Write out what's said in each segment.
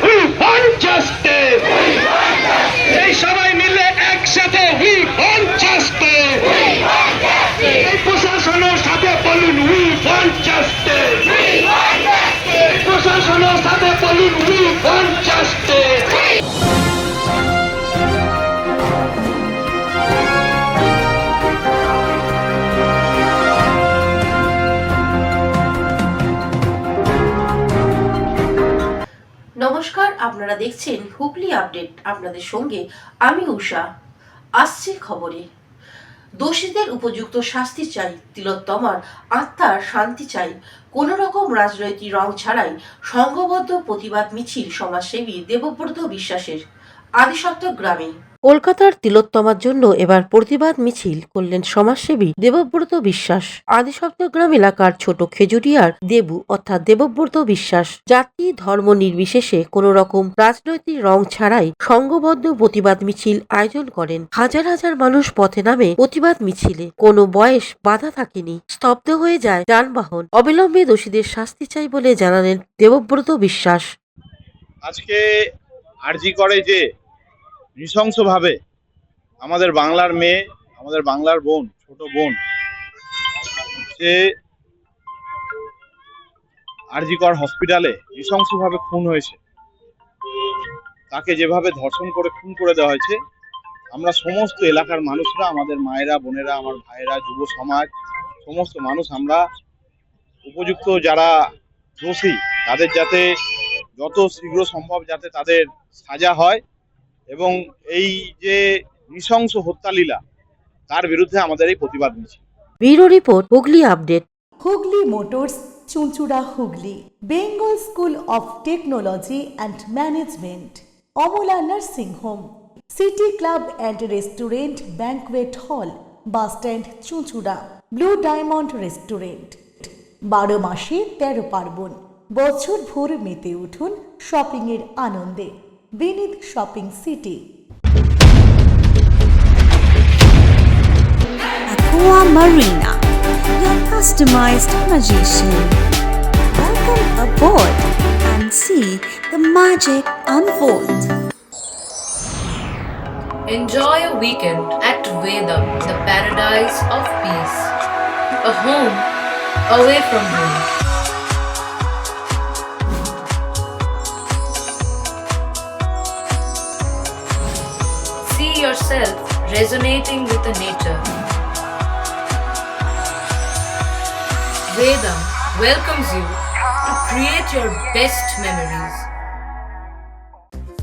we want justice. এই সবাই মিলে একসাথে we want justice. এই প্রশাসনের সাথে বলুন we want justice. এই প্রশাসনের সাথে বলুন we want justice. নমস্কার, আপনারা দেখছেন হুগলি আপডেট। আপনাদের সঙ্গে আমি উষা। আসছে খবরে, দোষীদের উপযুক্ত শাস্তি চাই, তিলোত্তমার আত্মার শান্তি চাই। কোন রকম রাজনৈতিক রং ছাড়াই সংঘবদ্ধ প্রতিবাদ মিছিল সমাজসেবী দেবব্রত বিশ্বাসের আদিসপ্তক গ্রামে। কলকাতার তিলোত্তমার জন্য এবার প্রতিবাদ মিছিল করলেন সমাজসেবী দেবব্রত বিশ্বাস। আদিসপ্তক গ্রাম এলাকার ছোট খেজুরিয়ার দেবু অর্থাৎ দেবব্রত বিশ্বাস জাতি ধর্ম নির্বিশেষে কোন রকম রাজনৈতিক রং ছাড়াই সংঘবদ্ধ প্রতিবাদ মিছিল আয়োজন করেন। হাজার হাজার মানুষ পথে নামে প্রতিবাদ মিছিলে। কোনো বয়স বাধা থাকেনি, স্তব্ধ হয়ে যায় যানবাহন। অবিলম্বে দোষীদের শাস্তি চাই বলে জানালেন দেবব্রত বিশ্বাস। আজকে আরজি করে যে নৃশংসভাবে আমাদের বাংলার মেয়ে, আমাদের বাংলার বোন, ছোট বোন, সে আরজি কর হসপিটালে নৃশংসভাবে খুন হয়েছে। তাকে যেভাবে ধর্ষণ করে খুন করে দেওয়া হয়েছে, আমরা সমস্ত এলাকার মানুষরা, আমাদের মায়েরা, বোনেরা, আমার ভাইয়েরা, যুব সমাজ, সমস্ত মানুষ আমরা উপযুক্ত যারা দোষী তাদের যাতে যত শীঘ্র সম্ভব যাতে তাদের সাজা হয় এবং এই যে নৃশংস হত্যালীলা তার বিরুদ্ধে আমাদের এই প্রতিবাদ মিছিল। Bureau report, Hooghly update. Hooghly motors, Chuchura, Hooghly. Bengal school of technology and management, Amala nursing home, city club and restaurant, banquet hall, bus stand, Chuchura. Blue diamond restaurant. 12 মাসে 13 পার্বণ, বছর ভোর মেতে উঠুন শপিংয়ের আনন্দে। Vineet shopping city. Aqua Marina, your customized magician. Welcome aboard and see the magic unfold. Enjoy a weekend at Vedam, the paradise of peace. A home away from home. See yourself resonating with the nature. Vedam welcomes you to create your best memories.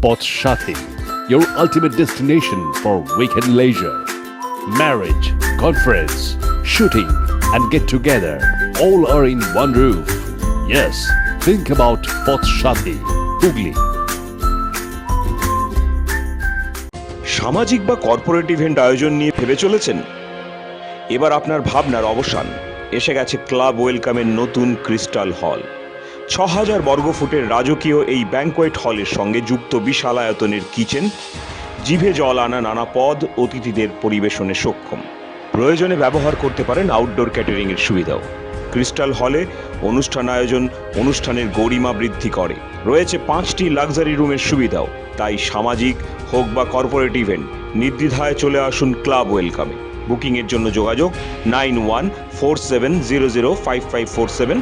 Pothshathi, your ultimate destination for weekend leisure. Marriage, conference, shooting and get together all are in one roof. Yes, think about Pothshathi, Hugli. সামাজিক বা corporate event আয়োজন নিয়ে ভেবে চলেছেন? এবার আপনার ভাবনার অবসান। এসে গেছে ক্লাব ওয়েলকামের নতুন ক্রিস্টাল হল। 6000 বর্গফুটের রাজকীয় এই ব্যাংকোয়েট হলের সঙ্গে যুক্ত বিশাল আয়তনের কিচেন, জিভে জল আনা নানা পদ অতিথিদের পরিবেশনে সক্ষম। প্রয়োজনে ব্যবহার করতে পারেন আউটডোর ক্যাটারিংয়ের সুবিধাও। ক্রিস্টাল হলে অনুষ্ঠান আয়োজন অনুষ্ঠানের গরিমা বৃদ্ধি করে। রয়েছে 5টি লাক্সারি রুমের সুবিধাও। তাই সামাজিক হোক বা কর্পোরেট ইভেন্ট নির্দ্বিধায় চলে আসুন ক্লাব ওয়েলকামে। বুকিংয়ের জন্য যোগাযোগ 9147005547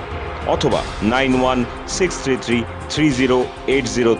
অথবা 9163333080